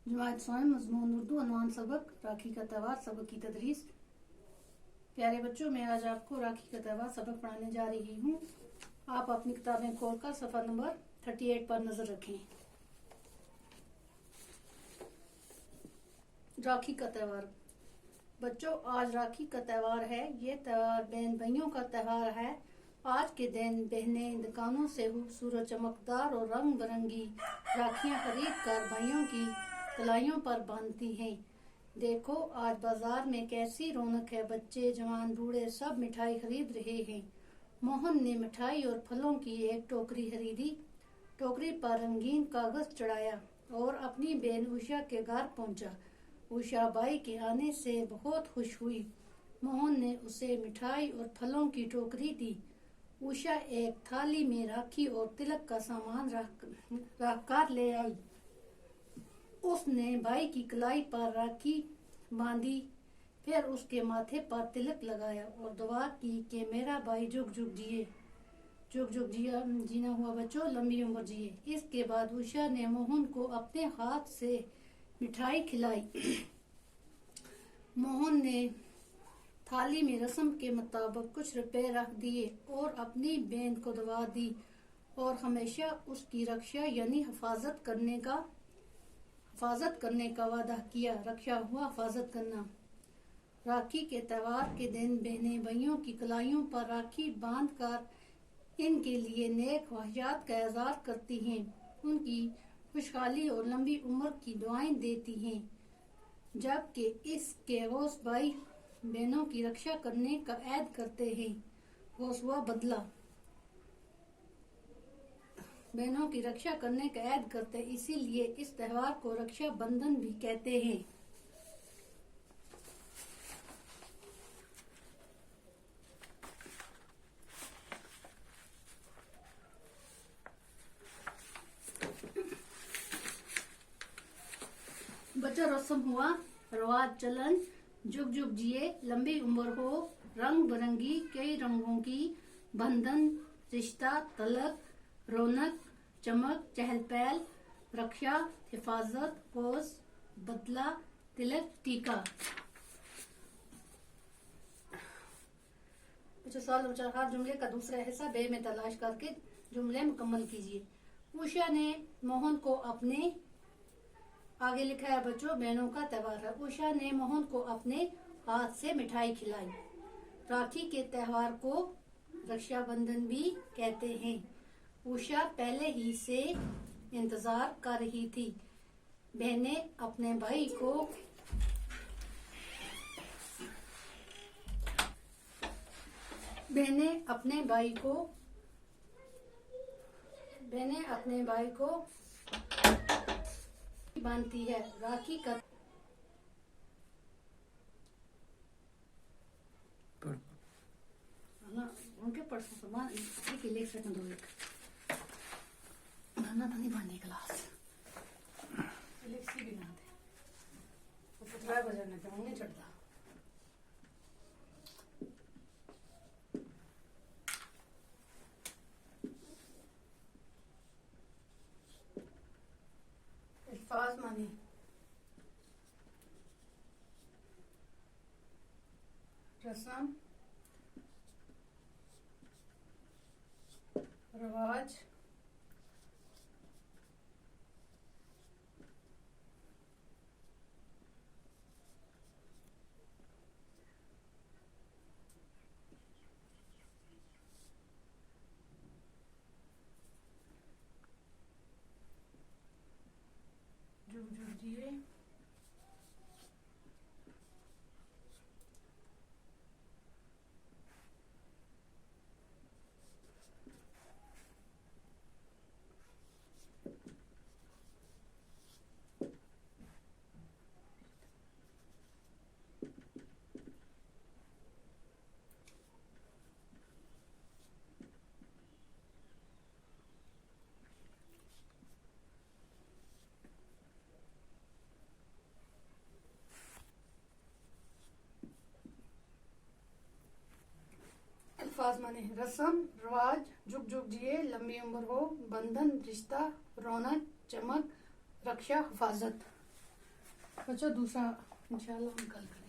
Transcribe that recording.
जमात स्वयं मजमून उर्दू अनवान सबक राखी का त्यौहार सबक की तदरीस। प्यारे बच्चों, मैं आज आपको राखी का त्यौहार सबक पढ़ाने जा रही हूँ। आप अपनी किताबें खोलकर सफ़ा नंबर 38 पर नजर रखें। राखी का त्यौहार। बच्चों, आज राखी का त्यौहार है। ये त्यौहार बहन भाइयों का त्यौहार है। आज के दिन बहनें दुकानों से खूबसूरत चमकदार और रंग बिरंगी राखियां खरीद कर भाइयों की कलाइयों पर बांधती हैं। देखो आज बाजार में कैसी रौनक है। बच्चे जवान बूढ़े सब मिठाई खरीद रहे हैं। मोहन ने मिठाई और फलों की एक टोकरी खरीदी। टोकरी पर रंगीन कागज चढ़ाया और अपनी बहन उषा के घर पहुंचा। उषा बाई के आने से बहुत खुश हुई। मोहन ने उसे मिठाई और फलों की टोकरी दी। उषा एक थाली में राखी और तिलक का सामान रख कर ले आई। उसने भाई की कलाई पर राखी बांधी, फिर उसके माथे पर तिलक लगाया और दुआ की कि मेरा भाई जुग जुग जिए, जुग जुग जीना हुआ बच्चों, लंबी उम्र जिए। इसके बाद उषा ने मोहन को अपने हाथ से मिठाई खिलाई। मोहन ने थाली में रस्म के मुताबिक कुछ रुपए रख दिए और अपनी बहन को दुआ दी और हमेशा उसकी रक्षा यानी हिफाजत करने का वादा किया। रक्षा हुआ हिफाजत करना। राखी के त्यौहार के दिन बहनें भाइयों की कलाइयों पर राखी बांधकर इनके लिए नेक ख्वाहिशात का इज़हार करती हैं। उनकी खुशहाली और लंबी उम्र की दुआएं देती हैं। जबकि इसके गौस भाई बहनों की रक्षा करने का ऐद करते हैं। गौस हुआ बदला, बहनों की रक्षा करने का ऐद करते हैं। इसीलिए इस त्यौहार को रक्षा बंधन भी कहते हैं। बच्चा रस्म हुआ, रिवाज चलन, जुग जुग जिए, लंबी उम्र हो, रंग बिरंगी कई रंगों की, बंधन, रिश्ता, तलक, रौनक, चमक, चहल पहल, रक्षा, हिफाजत, कोस, बदला, तिलक, टीका। सवाल नंबर 4, जुमले का दूसरा हिस्सा बे में तलाश करके जुमले मुकम्मल कीजिए। उषा ने मोहन को अपने, आगे लिखा है बच्चों, बहनों का त्यौहार है। उषा ने मोहन को अपने हाथ से मिठाई खिलाई। राखी के त्यौहार को रक्षाबंधन भी कहते हैं। उषा पहले ही से इंतजार कर रही थी। बहनें अपने भाई को बांधती है। राखी का उनके परसों सामान एक ले सेकंड हो एक ना नहीं बांधने क्लास इलेक्ट्रिसिटी बिना दे वो पुतला बजाने पे नहीं चढ़ता। अल्फाज माने रस्म, रिवाज, जुग जुग जिए, अल्फाज माने रस्म, रिवाज, जुग जुग जिए, लंबी उम्र हो, बंधन, रिश्ता, रौनक, चमक, रक्षा, हिफाजत। बच्चों दूसरा इंशाल्लाह हम कल करेंगे।